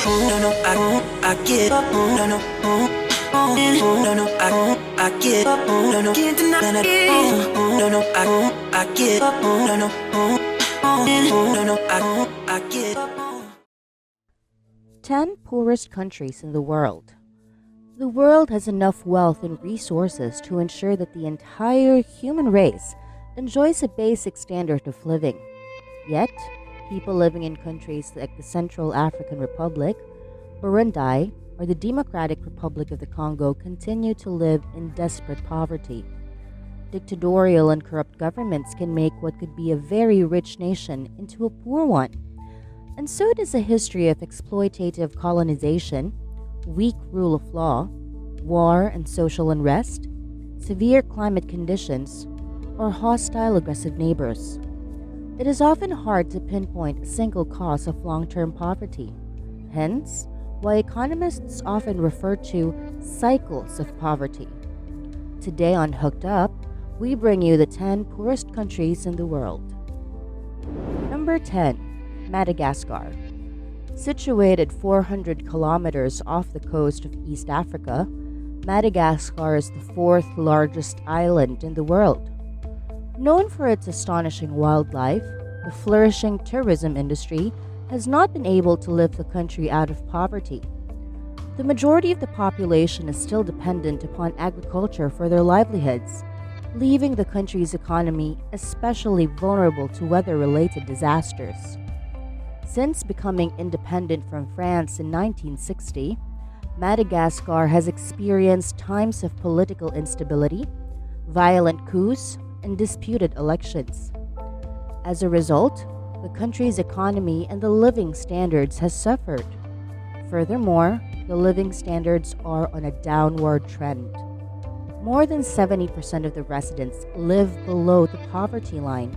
No, no, I give up. No, no, no, no, I give up. No, no, can't deny it. No, no, I give up. No, no, no, no, I give up. 10 poorest countries in the world. The world has enough wealth and resources to ensure that the entire human race enjoys a basic standard of living. Yet, people living in countries like the Central African Republic, Burundi, or the Democratic Republic of the Congo continue to live in desperate poverty. Dictatorial and corrupt governments can make what could be a very rich nation into a poor one. And so does a history of exploitative colonization, weak rule of law, war and social unrest, severe climate conditions, or hostile aggressive neighbors. It is often hard to pinpoint a single cause of long-term poverty, hence why economists often refer to cycles of poverty. Today on Hooked Up, we bring you the 10 poorest countries in the world. Number 10. Madagascar. Situated 400 kilometers off the coast of East Africa, Madagascar is the fourth largest island in the world. Known for its astonishing wildlife, the flourishing tourism industry has not been able to lift the country out of poverty. The majority of the population is still dependent upon agriculture for their livelihoods, leaving the country's economy especially vulnerable to weather-related disasters. Since becoming independent from France in 1960, Madagascar has experienced times of political instability, violent coups, and disputed elections. As a result, the country's economy and the living standards has suffered. Furthermore, the living standards are on a downward trend. More than 70% of the residents live below the poverty line.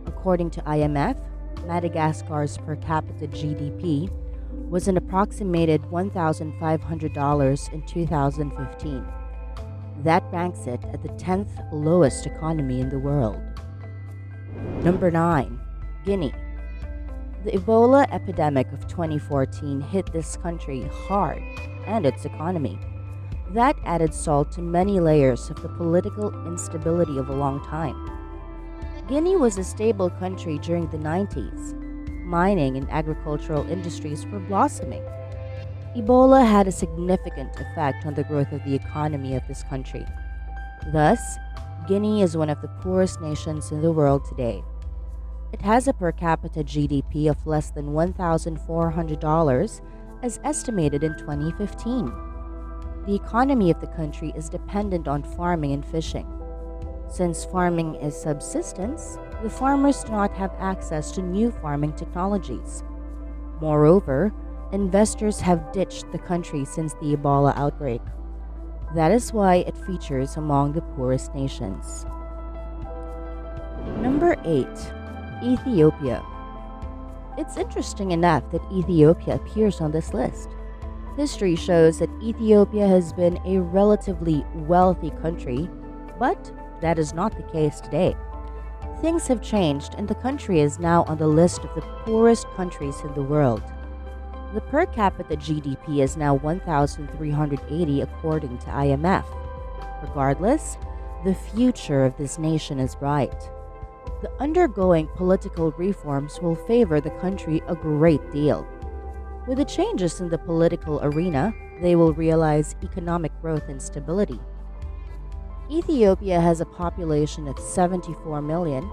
According to IMF, Madagascar's per capita GDP was an approximated $1,500 in 2015. That ranks it at the 10th lowest economy in the world. Number 9. Guinea. The Ebola epidemic of 2014 hit this country hard and its economy. That added salt to many layers of the political instability of a long time. Guinea was a stable country during the 90s. Mining and agricultural industries were blossoming. Ebola had a significant effect on the growth of the economy of this country. Thus, Guinea is one of the poorest nations in the world today. It has a per capita GDP of less than $1,400 as estimated in 2015. The economy of the country is dependent on farming and fishing. Since farming is subsistence, the farmers do not have access to new farming technologies. Moreover, investors have ditched the country since the Ebola outbreak. That is why it features among the poorest nations. Number 8. Ethiopia. It's interesting enough that Ethiopia appears on this list. History shows that Ethiopia has been a relatively wealthy country, but that is not the case today. Things have changed and the country is now on the list of the poorest countries in the world. The per capita GDP is now $1,380 according to IMF. Regardless, the future of this nation is bright. The undergoing political reforms will favor the country a great deal. With the changes in the political arena, they will realize economic growth and stability. Ethiopia has a population of 74 million,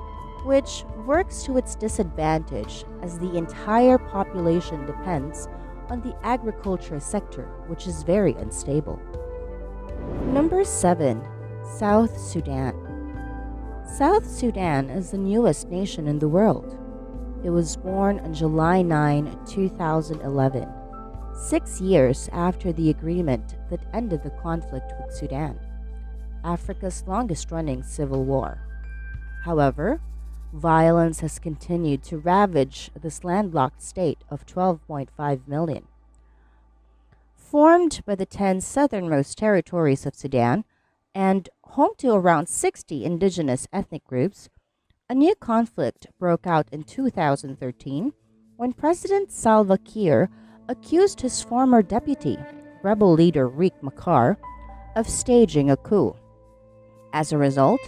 which works to its disadvantage as the entire population depends on the agriculture sector, which is very unstable. Number 7. South Sudan. South Sudan is the newest nation in the world. It was born on July 9, 2011, 6 years after the agreement that ended the conflict with Sudan, Africa's longest-running civil war. However, violence has continued to ravage this landlocked state of 12.5 million. Formed by the 10 southernmost territories of Sudan and home to around 60 indigenous ethnic groups, a new conflict broke out in 2013 when President Salva Kiir accused his former deputy, rebel leader Riek Machar, of staging a coup. As a result,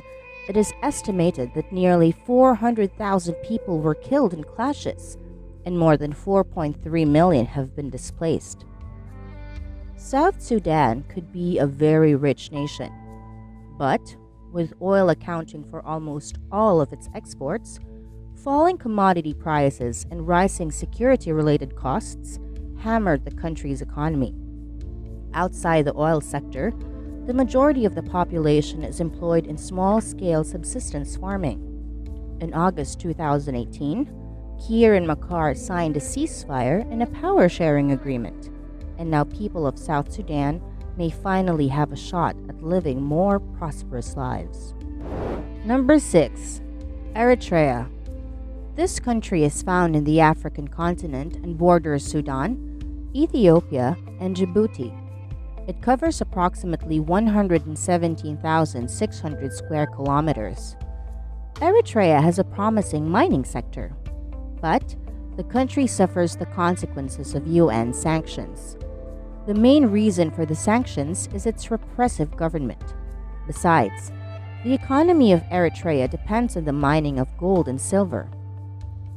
it is estimated that nearly 400,000 people were killed in clashes, and more than 4.3 million have been displaced. South Sudan could be a very rich nation, but with oil accounting for almost all of its exports, falling commodity prices and rising security-related costs hammered the country's economy. Outside the oil sector, the majority of the population is employed in small-scale subsistence farming. In August 2018, Kiir and Machar signed a ceasefire and a power-sharing agreement, and now people of South Sudan may finally have a shot at living more prosperous lives. Number 6. Eritrea. This country is found in the African continent and borders Sudan, Ethiopia, and Djibouti. It covers approximately 117,600 square kilometers. Eritrea has a promising mining sector, but the country suffers the consequences of UN sanctions. The main reason for the sanctions is its repressive government. Besides, the economy of Eritrea depends on the mining of gold and silver.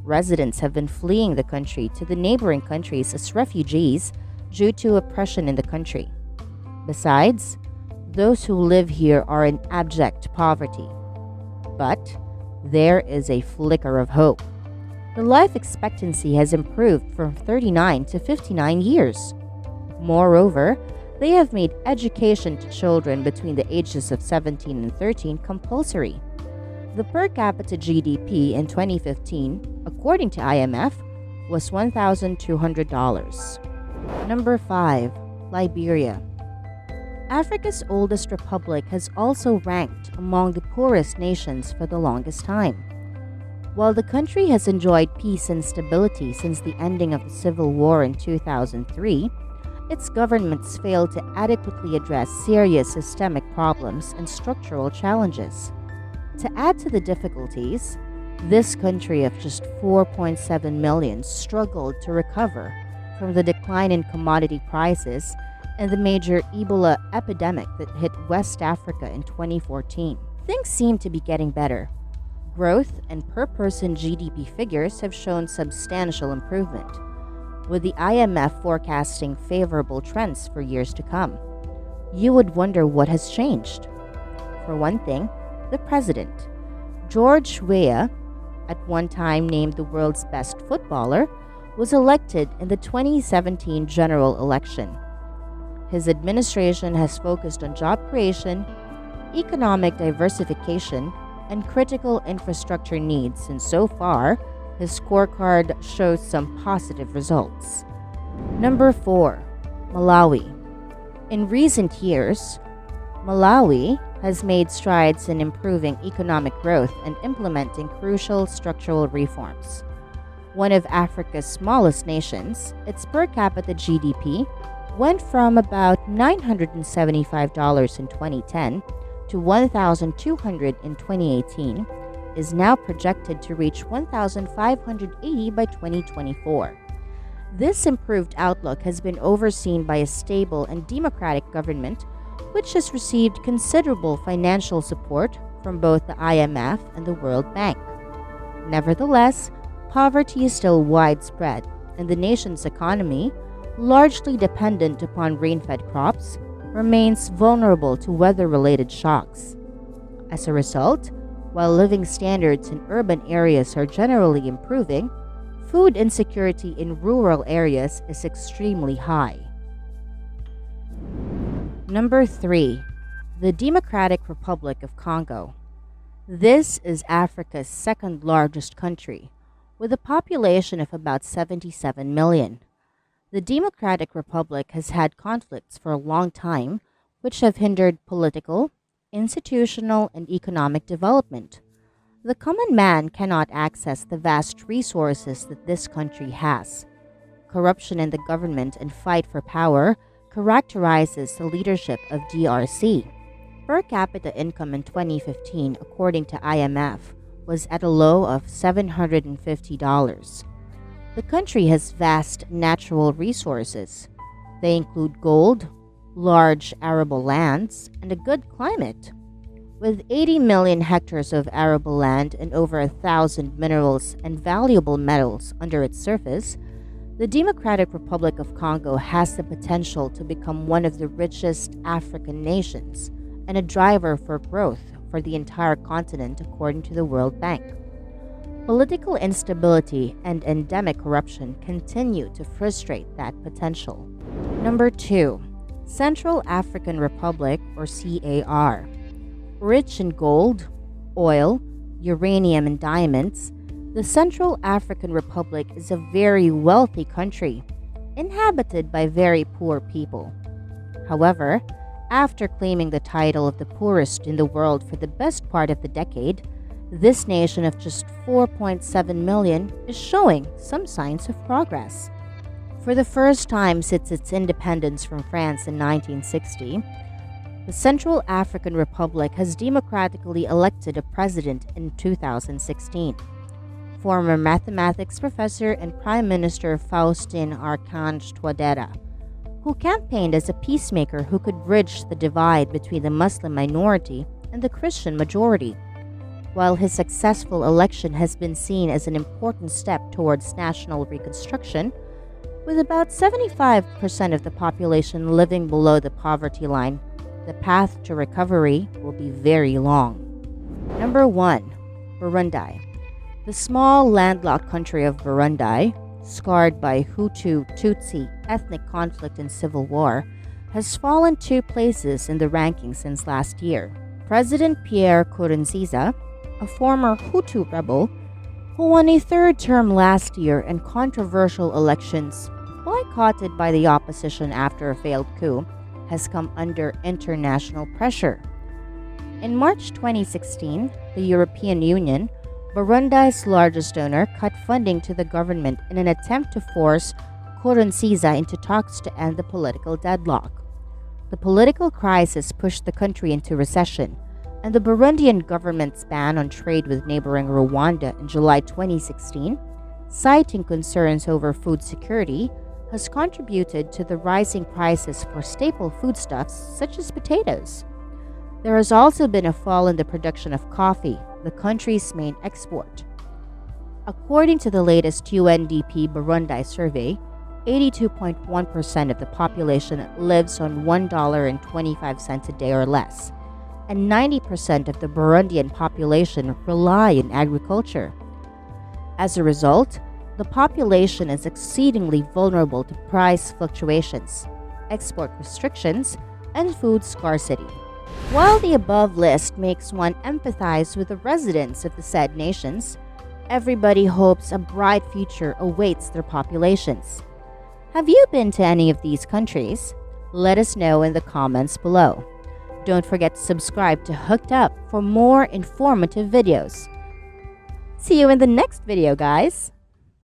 Residents have been fleeing the country to the neighboring countries as refugees due to oppression in the country. Besides, those who live here are in abject poverty. But there is a flicker of hope. The life expectancy has improved from 39 to 59 years. Moreover, they have made education to children between the ages of 17 and 13 compulsory. The per capita GDP in 2015, according to IMF, was $1,200. Number 5. Liberia. Africa's oldest republic has also ranked among the poorest nations for the longest time. While the country has enjoyed peace and stability since the ending of the Civil War in 2003, its governments failed to adequately address serious systemic problems and structural challenges. To add to the difficulties, this country of just 4.7 million struggled to recover from the decline in commodity prices and the major Ebola epidemic that hit West Africa in 2014. Things seem to be getting better. Growth and per-person GDP figures have shown substantial improvement, with the IMF forecasting favorable trends for years to come. You would wonder what has changed. For one thing, the president, George Weah, at one time named the world's best footballer, was elected in the 2017 general election. His administration has focused on job creation, economic diversification, and critical infrastructure needs, and so far, his scorecard shows some positive results. Number 4. Malawi. In recent years, Malawi has made strides in improving economic growth and implementing crucial structural reforms. One of Africa's smallest nations, its per capita GDP went from about $975 in 2010 to $1,200 in 2018, is now projected to reach $1,580 by 2024. This improved outlook has been overseen by a stable and democratic government, which has received considerable financial support from both the IMF and the World Bank. Nevertheless, poverty is still widespread, and the nation's economy, largely dependent upon rain-fed crops, remains vulnerable to weather-related shocks. As a result, while living standards in urban areas are generally improving, food insecurity in rural areas is extremely high. Number 3. The Democratic Republic of Congo. This is Africa's second largest country, with a population of about 77 million. The Democratic Republic has had conflicts for a long time, which have hindered political, institutional, and economic development. The common man cannot access the vast resources that this country has. Corruption in the government and fight for power characterizes the leadership of DRC. Per capita income in 2015, according to IMF, was at a low of $750. The country has vast natural resources. They include gold, large arable lands, and a good climate. With 80 million hectares of arable land and over 1,000 minerals and valuable metals under its surface, the Democratic Republic of Congo has the potential to become one of the richest African nations and a driver for growth for the entire continent, according to the World Bank. Political instability and endemic corruption continue to frustrate that potential. Number 2. Central African Republic, or CAR. Rich in gold, oil, uranium, and diamonds, the Central African Republic is a very wealthy country, inhabited by very poor people. However, after claiming the title of the poorest in the world for the best part of the decade, this nation of just 4.7 million is showing some signs of progress. For the first time since its independence from France in 1960, the Central African Republic has democratically elected a president in 2016. Former mathematics professor and Prime Minister Faustin Archange Touadera, who campaigned as a peacemaker who could bridge the divide between the Muslim minority and the Christian majority. While his successful election has been seen as an important step towards national reconstruction, with about 75% of the population living below the poverty line, the path to recovery will be very long. Number 1. Burundi. The small landlocked country of Burundi, scarred by Hutu-Tutsi ethnic conflict and civil war, has fallen 2 places in the rankings since last year. President Pierre Nkurunziza, a former Hutu rebel who won a 3rd term last year in controversial elections boycotted by the opposition after a failed coup, has come under international pressure. In March 2016, the European Union, Burundi's largest donor, cut funding to the government in an attempt to force Nkurunziza into talks to end the political deadlock. The political crisis pushed the country into recession, and the Burundian government's ban on trade with neighboring Rwanda in July 2016, citing concerns over food security, has contributed to the rising prices for staple foodstuffs such as potatoes. There has also been a fall in the production of coffee, the country's main export. According to the latest UNDP Burundi survey, 82.1% of the population lives on $1.25 a day or less, and 90% of the Burundian population rely on agriculture. As a result, the population is exceedingly vulnerable to price fluctuations, export restrictions, and food scarcity. While the above list makes one empathize with the residents of the said nations, everybody hopes a bright future awaits their populations. Have you been to any of these countries? Let us know in the comments below. Don't forget to subscribe to Hooked Up for more informative videos. See you in the next video, guys!